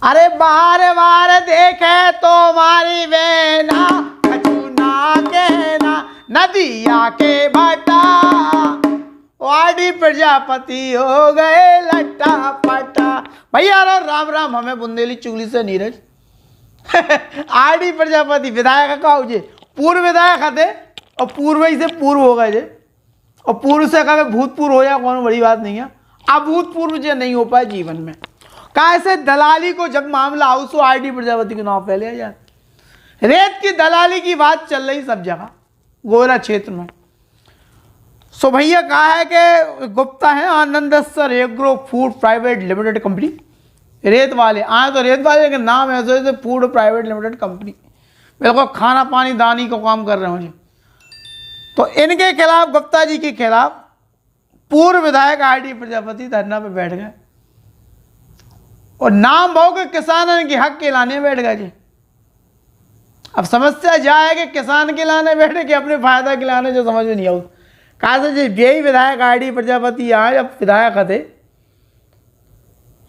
अरे बार बार देखे तो मारी वेना, कचूना के ना नदिया के भटा, वाडी प्रजापति हो गए लट्टा पटा। भैया राम राम, हमें बुंदेली चुगली से नीरज। आरडी प्रजापति विधायक का जे पूर्व विधायक थे और पूर्व ही से पूर्व हो गए जे, और पूर्व से कहा भूतपूर्व हो जाए कौन बड़ी बात नहीं है। अभूतपूर्व जो नहीं हो पाए जीवन में, कहा ऐसे दलाली को जब मामला आओ तो आरडी प्रजापति के नाम फैले जाए। रेत की दलाली की बात चल रही सब जगह गोरा क्षेत्र में। सो भैया कहा है कि गुप्ता है Anandeshwar agro food private limited company, रेत वाले आए तो रेत वाले के नाम है तो फूड प्राइवेट लिमिटेड कंपनी, बिल्कुल खाना पानी दानी को काम कर रहे हैं मुझे। तो इनके खिलाफ, गुप्ता जी के खिलाफ पूर्व विधायक आरडी प्रजापति धरना पे बैठ गए और नाम भाव के किसानों के हक के लाने बैठ गए जी। अब समस्या जाए कि किसान के लाने बैठे कि अपने फायदा के लाने, जो समझ में नहीं आऊ। कहा से जी यही विधायक आरडी प्रजापति आए जब विधायक थे,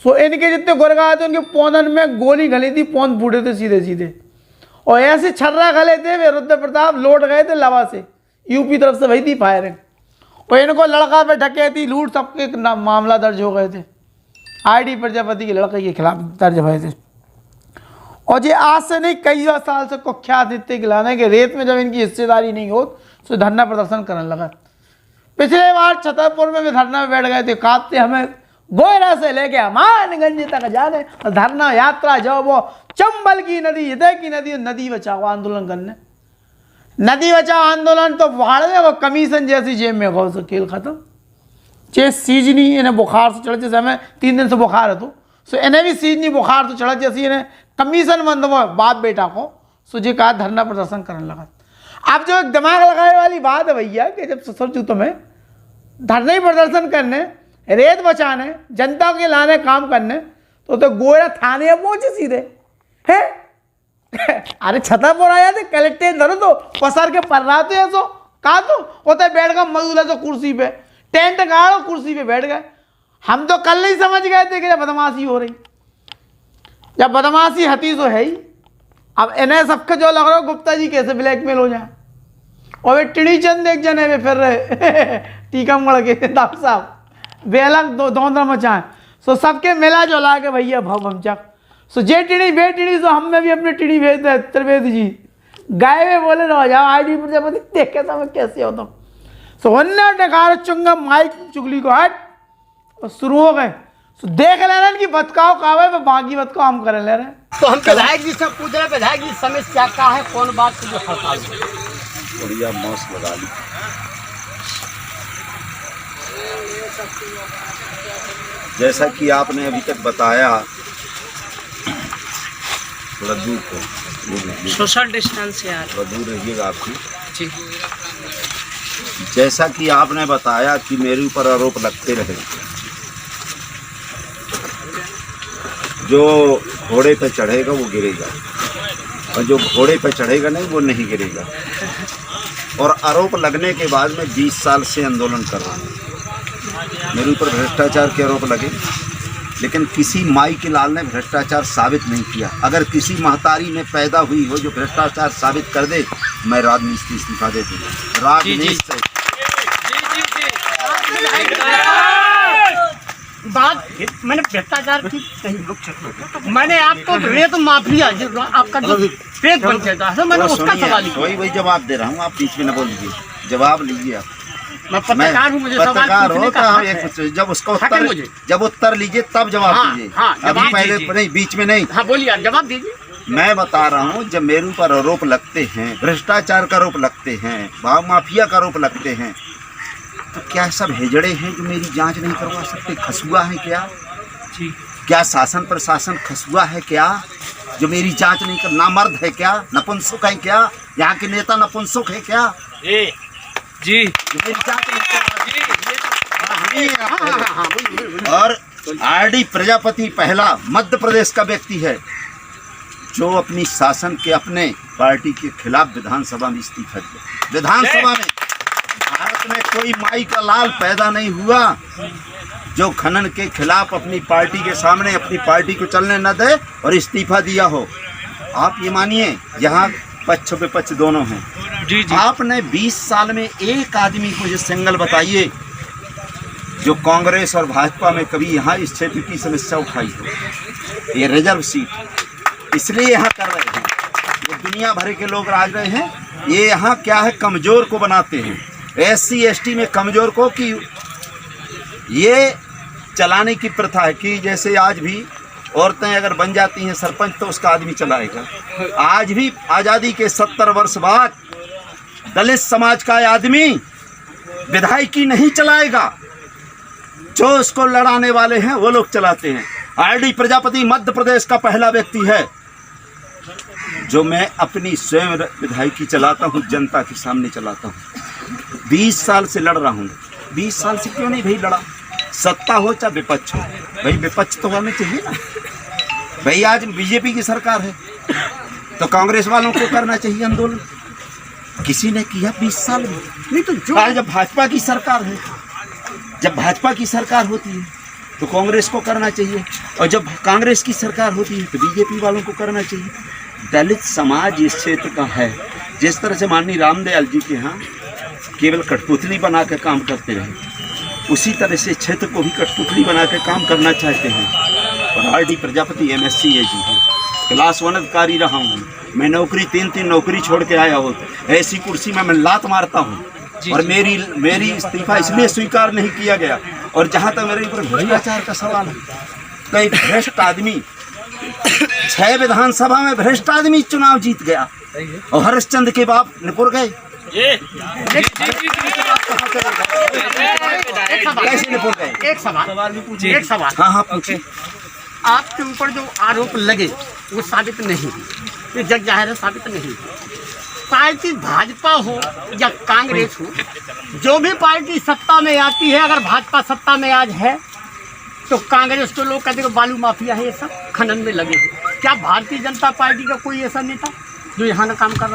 सो इनके जितने गुरगा थे उनके पौधन में गोली घली थी, पौध फूटे थे सीधे सीधे, और ऐसे छर्रा खले थे वे रुद्र प्रताप लौट गए थे लवा से, यूपी तरफ से वही थी फायरिंग, और इनको लड़का पे डकैती लूट सबके मामला दर्ज हो गए थे। आरडी प्रजापति के लड़के के खिलाफ दर्ज हुए थे। और ये आज से नहीं कई साल से कुख्यात नित्य गिलाने के रेत में जब इनकी हिस्सेदारी नहीं हो तो धरना प्रदर्शन करने लगा। पिछले बार छतरपुर में भी धरना में बैठ गए थे, काटते हमें गोयरा से लेके हमानगंज तक जाने, और धरना यात्रा जो वो चंबल की नदी, हृदय की नदी, नदी बचाओ आंदोलन करने। नदी बचाओ आंदोलन तो भाड़ वो कमीशन जैसी जेब में गौ से खेल खत्म। जे सीजनी इन्हें बुखार से चढ़, जैसे हमें 3 दिन से बुखार है तो सो इन्हें भी सीजनी बुखार से चढ़ा, जैसी इन्हें कमीशन बंद हुआ बाप बेटा को, सो जी कहा धरना प्रदर्शन करने लगा। अब जो एक दिमाग लगाने वाली बात है भैया कि जब ससुर चूतों में धरना प्रदर्शन करने, रेत बचाने, जनता के लाने काम करने, तो गोयरा थाने पहुंचे सीधे है। अरे छतरपुर आया थे कलेक्ट्रेट धरो तो पसार के पड़ रहा थे, ऐसो कहा तो होते बैठ गए मजदूर तो कुर्सी पे, टेंट गाड़ो कुर्सी पे बैठ गए। हम तो कल ही समझ गए थे कि जब बदमाशी हो रही, जब बदमाशी हती तो है ही। अब इन्हें सबके जो लग रहा है गुप्ता जी कैसे ब्लैकमेल हो जाए, और वे टिड़ी चंद एक जने वे फिर रहे टीकमगढ़ के डॉक्टर साहब बेलक दो मचाएं, सो सबके मिला जुला के भैया भव हम चक, सो जे टिड़ी बे टिड़ी, सो हमें भी अपनी टिड़ी भेज दे त्रिवेदी जी गाय में बोले रहो जाओ आरडी प्रजापति देखे समय कैसे हो तुम। सो अन्य डकार चुंगा माइक चुगली को हट और शुरू हो गए। सो देख ले रहे कि बतकाओ कावे में बाकी बतकाओ हम कर ले रहे। तो हम विधायक जी से पूछ रहे, विधायक जी समस्या क्या है, कौन बात की जो हड़ताल है? बढ़िया मौस लगा ली। जैसा कि आपने अभी तक बताया, थोड़ा दूर को सोशल डिस्टेंस यार, थोड़ा दूर रहिएगा आपकी जी। जैसा कि आपने बताया कि मेरे ऊपर आरोप लगते रहे, जो घोड़े पे चढ़ेगा वो गिरेगा, और जो घोड़े पे चढ़ेगा नहीं वो नहीं गिरेगा। और आरोप लगने के बाद मैं 20 साल से आंदोलन कर रहा हूँ। मेरे ऊपर भ्रष्टाचार के आरोप लगे, लेकिन किसी माई के लाल ने भ्रष्टाचार साबित नहीं किया। अगर किसी महतारी में पैदा हुई हो जो भ्रष्टाचार साबित कर दे, मैं राजनीति से इस्तीफा दे दूँगा। राजनीति से बात मैंने भ्रष्टाचार की कही, मैंने आपको रेत माफिया आपका जो पेट बन जाता है, मैंने उसका सवाल किया। वही जवाब दे रहा हूँ, आप बीच में न बोल लीजिए, जवाब लीजिए आप। मैं पत्रकार हूँ, मुझे पत्रकार हो तो जब उसका उत्तर, जब उत्तर लीजिए तब जवाब दीजिए। अभी पहले नहीं, बीच में नहीं। हाँ बोलिए, आप जवाब दीजिए। मैं बता रहा हूँ, जब मेरे ऊपर आरोप लगते हैं, भ्रष्टाचार का आरोप लगते हैं, भाव माफिया का आरोप लगते हैं, तो क्या सब हेजड़े हैं जो मेरी जांच नहीं करवा सकते? खसुआ है क्या? क्या शासन प्रशासन खसुआ है क्या जो मेरी जांच नहीं कर? नामर्द है क्या? नपुंसक है क्या? यहाँ के नेता नपुंसक है क्या जी? मेरी जांच नहीं कर। और आरडी प्रजापति पहला मध्य प्रदेश का व्यक्ति है जो अपनी शासन के, अपने पार्टी के खिलाफ विधानसभा में इस्तीफा दिया। विधानसभा में भारत में कोई माई का लाल पैदा नहीं हुआ जो खनन के खिलाफ अपनी पार्टी के सामने अपनी पार्टी को चलने न दे और इस्तीफा दिया हो। आप ये मानिए यहाँ पक्ष विपक्ष दोनों हैं। जी जी। आपने 20 साल में एक आदमी को जो सिंगल बताइए जो कांग्रेस और भाजपा में कभी यहाँ इस क्षेत्र की समस्या उठाई हो। ये रिजर्व सीट इसलिए यहाँ कर रहे हैं, ये दुनिया भर के लोग राज रहे हैं। ये यहाँ क्या है, कमज़ोर को बनाते हैं, SC ST में कमज़ोर को, कि ये चलाने की प्रथा है कि जैसे आज भी औरतें अगर बन जाती हैं सरपंच तो उसका आदमी चलाएगा। आज भी आज़ादी के 70 वर्ष बाद दलित समाज का आदमी विधायकी नहीं चलाएगा, जो उसको लड़ाने वाले हैं वो लोग चलाते हैं। RD प्रजापति मध्य प्रदेश का पहला व्यक्ति है जो मैं अपनी स्वयं विधायकी चलाता हूँ, जनता के सामने चलाता हूँ। 20 साल से लड़ रहा हूँ। 20 साल से क्यों नहीं भाई लड़ा, सत्ता हो चाहे विपक्ष हो, भाई विपक्ष तो होना चाहिए ना। भाई आज बीजेपी की सरकार है तो कांग्रेस वालों को करना चाहिए आंदोलन, किसी ने किया 20 साल में नहीं। तो जो आज जब भाजपा की सरकार है, जब भाजपा की सरकार होती है तो कांग्रेस को करना चाहिए, और जब कांग्रेस की सरकार होती है तो बीजेपी वालों को करना चाहिए। दलित समाज इस क्षेत्र का है। जिस तरह से माननीय रामदयाल जी के यहाँ केवल कठपुतली बना के काम करते रहे, उसी तरह से क्षेत्र को भी कठपुतली बना के काम करना चाहते हैं। और RD प्रजापति MSc AG है, क्लास 1 अधिकारी रहा हूँ मैं। नौकरी 3 नौकरी छोड़ के आया हूँ, ऐसी कुर्सी में मैं लात मारता हूँ और मेरी इस्तीफा इसलिए स्वीकार नहीं किया गया। और जहाँ तक मेरे ऊपर भ्रष्टाचार का सवाल है, तो एक भ्रष्ट आदमी 6 विधानसभा में भ्रष्ट आदमी चुनाव जीत गया और हरिश्चंद्र के बाप निपुर गए। कैसे निपुर गए? एक सवाल हाँ पूछिए। आपके ऊपर जो आरोप लगे वो साबित नहीं, ये जग जाहिर है साबित नहीं। पार्टी भाजपा हो या कांग्रेस हो, जो भी पार्टी सत्ता में आती है, अगर भाजपा सत्ता में आज है तो कांग्रेस को लोग कहते हैं बालू माफिया है, ये सब खनन में लगे हैं। क्या भारतीय जनता पार्टी का कोई ऐसा नेता जो यहाँ ना काम कर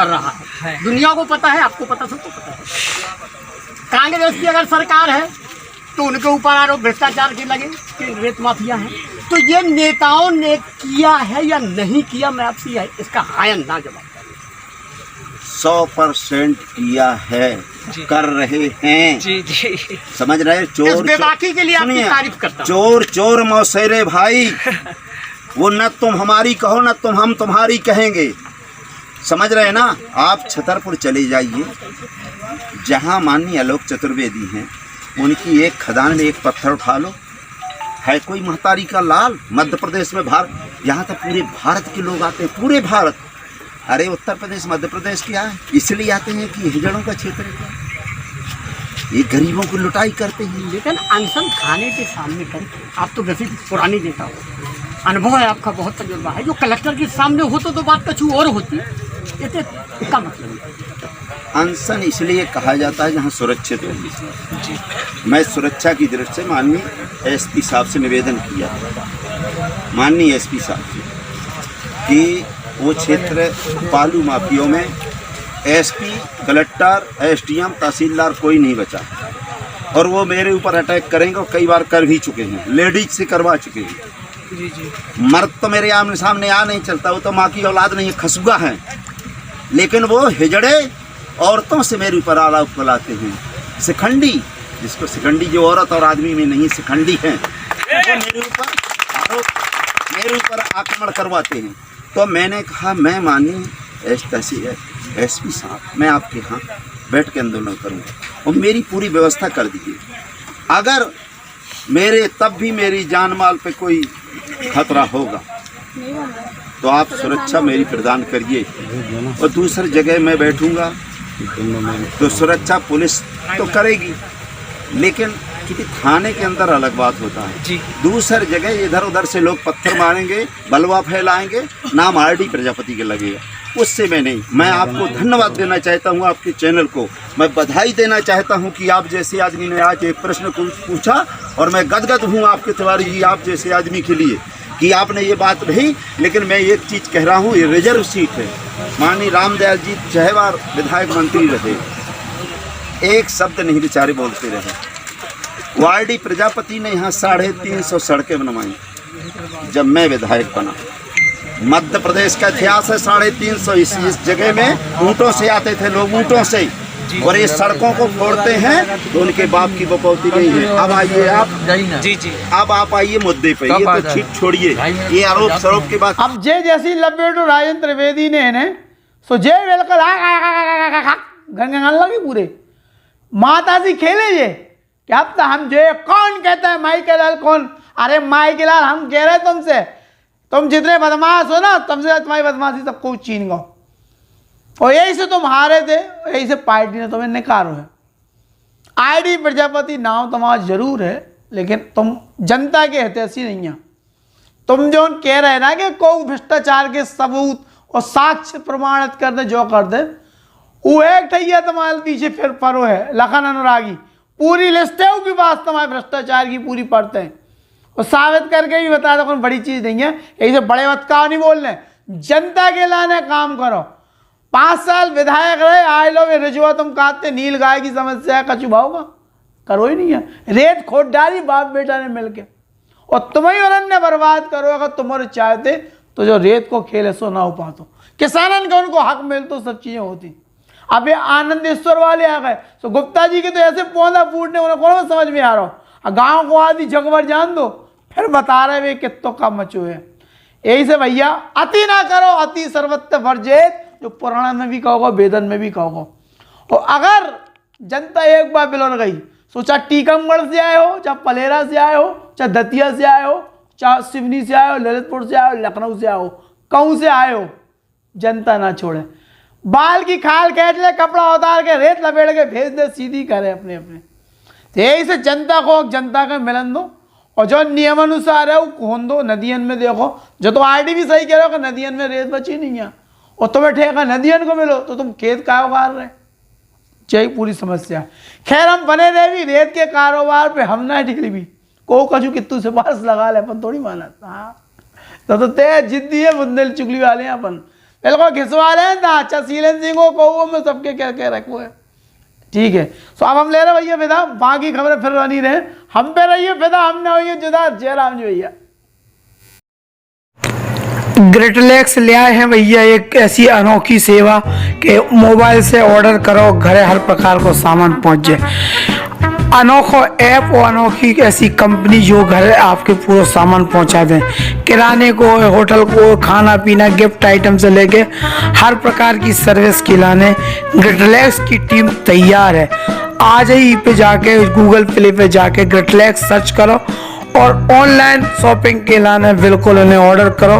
रहा है? दुनिया को पता है, आपको पता, सबको पता है। कांग्रेस की अगर सरकार है तो उनके ऊपर आरोप भ्रष्टाचार के लगे कि रेत माफिया है। तो ये नेताओं ने किया है या नहीं किया, मैं आपसे इसका हायन ना जवाब। 100% किया है, कर रहे हैं। जी जी, समझ रहे? चोर बेबाकी के लिए आपकी तारीफ करता हूं। चोर चोर मौसेरे भाई, वो न तुम हमारी कहो न तुम हम तुम्हारी कहेंगे। समझ रहे ना? आप छतरपुर चले जाइए, जहाँ माननीय आलोक चतुर्वेदी हैं, उनकी एक खदान में एक पत्थर उठा लो, है कोई महतारी का लाल मध्य प्रदेश में। यहाँ तक पूरे भारत के लोग आते हैं, पूरे भारत। अरे उत्तर प्रदेश मध्य प्रदेश क्या है, इसलिए आते हैं कि हिजड़ों का क्षेत्र है, ये गरीबों को लुटाई करते हैं। लेकिन अनशन खाने के सामने करके, आप तो वैसे पुरानी नेता हो, अनुभव है आपका, बहुत तजुर्बा है। जो कलेक्टर के सामने हो तो बात कुछ और होती, इसका मतलब नहीं। अनशन इसलिए कहा जाता है जहाँ सुरक्षित होगी। मैं सुरक्षा की दृष्टि से माननीय SP साहब से निवेदन किया, माननीय SP साहब से, कि वो क्षेत्र बालू माफियों में SP, कलेक्टर, SDM, तहसीलदार कोई नहीं बचा, और वो मेरे ऊपर अटैक करेंगे और कई बार कर भी चुके हैं, लेडीज से करवा चुके हैं। जी जी, मर्द तो मेरे आमने सामने आ नहीं चलता, वो तो माँ की औलाद नहीं है, खसुआ है, लेकिन वो हिजड़े औरतों से मेरे ऊपर आरोप लगाते हैं। शिखंडी, जिसको शिखंडी जो औरत और आदमी में नहीं, शिखंडी हैं, वो मेरे ऊपर आक्रमण करवाते हैं। तो मैंने कहा मैं माननीय SP साहब, मैं आपके यहाँ बैठ के आंदोलन करूँगा और मेरी पूरी व्यवस्था कर दीजिए। अगर तब भी मेरी जान माल पे कोई खतरा होगा तो आप सुरक्षा मेरी प्रदान करिए, और दूसरी जगह मैं बैठूँगा तो सुरक्षा पुलिस तो करेगी, लेकिन क्योंकि थाने के अंदर अलग बात होता है जी। दूसरी जगह इधर उधर से लोग पत्थर मारेंगे, बलवा फैलाएंगे, नाम RD प्रजापति के लगेगा, उससे मैं नहीं। मैं आपको धन्यवाद देना चाहता हूँ, आपके चैनल को मैं बधाई देना चाहता हूँ कि आप जैसे आदमी ने आज एक प्रश्न पूछा, और मैं गदगद हूँ आपके तिवारी जी, आप जैसे आदमी के लिए कि आपने ये बात कही। लेकिन मैं एक चीज़ कह रहा हूँ, ये रिजर्व सीट है। माननीय रामदयाल जी 6 बार विधायक मंत्री रहे, एक शब्द नहीं बेचारे बोलते रहे, वार्डी प्रजापति ने यहाँ 350 सड़कें बनवाई जब मैं विधायक बना। मध्य प्रदेश का इतिहास है 350। इस जगह में ऊँटों से आते थे लोग, ऊँटों से ही, और ये सड़कों को फोड़ते हैं तो उनके बाप की बकौती नहीं है। अब आइए आप, जी अब आप आइए मुद्दे पे, ये तो छीट छोड़िए, ये आरोप शरोप के बाद। अब जे जैसी लपेटो राजेंद्र त्रिवेदी ने है सो जे बिल्कुल गन लगे पूरे माता जी खेले ये क्या अब तो हम जे कौन कहता है माई के लाल कौन? अरे माई के लाल हम कह रहे तुमसे, तुम जितने बदमाश हो ना तुमसे तुम्हारी बदमाशी सबको छीन गो, और यही से तुम हारे थे, यही से पार्टी ने तुम्हें निकारो है। आईडी प्रजापति नाम तुम्हारा जरूर है लेकिन तुम जनता के हितैषी नहीं है। तुम जो कह रहे ना कि कोई भ्रष्टाचार के सबूत और साक्ष्य प्रमाणित कर दे जो कर दे, वो एक ठैया तुम्हारे पीछे फिर परो है लखन अनुरागी, पूरी लिस्ट है उसके पास तुम्हारे भ्रष्टाचार की पूरी परतें, और साबित करके भी बता दो कोई बड़ी चीज़ नहीं है। यही से बड़े बतकाव नहीं बोलने, जनता के लाने काम करो। 5 साल विधायक रहे, आए लो वे रिजवा तुम काटते, नील गाय की समस्या है कछु भाव का करो ही नहीं है। रेत खोद डाली बाप बेटा ने मिलके, और तुम्हें अरण्य बर्बाद करो। अगर तुम्हारे चाहते तो जो रेत को खेले सो ना हो पातो, किसानन का उनको हक मिल तो सब चीज़ें होती। अब ये आनंदेश्वर वाले आ गए तो गुप्ता जी के तो ऐसे पौधा फूटने उन्हें कौन समझ में आ रहा हो। गाँव को आदि जगवर जान दो फिर बता रहे वे कितो का मचो है। यही से भैया अति ना करो, अति सर्वत्र वर्जित, जो पुराण में भी कहोगे वेदन में भी कहोगे। और अगर जनता एक बार बिलर गई तो चाहे टीकमगढ़ से आए हो, चाहे पलेरा से आए हो, चाहे दतिया से आए हो, चाहे सिवनी से आए हो, ललितपुर से आए हो, लखनऊ से आए हो, कहूँ से आए हो, जनता ना छोड़े। बाल की खाल काट ले, कपड़ा उतार के रेत लपेट के भेज दे, सीधी करे अपने अपने। तो यही से जनता को जनता का मिलन दो, और जो नियमानुसार है वो खोन दो। नदियन में देखो, जो तो आईडी भी सही कह रहे हो कि नदियन में रेत बची नहीं है, और तुम्हें ठेका नदियन को मिलो तो तुम खेत का उगाड़ रहे, यही पूरी समस्या। खैर हम बने रहे भी रेत के कारोबार पे हम ना टिकली भी को कछु कितु से पास लगा ले, अपन थोड़ी माना। हाँ तो ते जिद्दी है, बुंदेल चुगली वाले हैं अपन, बिल्कुल घिसवा रहे हैं। अच्छा शीलन सिंह को कहो में सबके क्या क्या रखो है, ठीक है। तो अब हम ले रहे भैया फिदा, बाकी खबरें फिर नहीं रहे, हम पे रहिए फिदा, हमने हुई जुदा। जयराम जी भैया ग्रेटलेक्स ले आए हैं भैया एक ऐसी अनोखी सेवा कि मोबाइल से ऑर्डर करो, घरे हर प्रकार को सामान पहुंच जाए। अनोखो ऐप और अनोखी ऐसी कंपनी जो घर आपके पूरा सामान पहुंचा दें, किराने को, होटल को, खाना पीना, गिफ्ट आइटम से लेके हर प्रकार की सर्विस खिलाने ग्रेटलेक्स की टीम तैयार है। आज ही पे जाके गूगल प्ले पे जाके ग्रेटलेक्स सर्च करो और ऑनलाइन शॉपिंग के लाने बिल्कुल उन्हें ऑर्डर करो,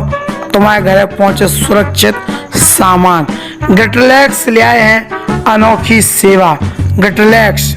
तुम्हारे घर पहुंचे सुरक्षित सामान। ग्रेटलेक्स ले आए हैं अनोखी सेवा। ग्रेटलेक्स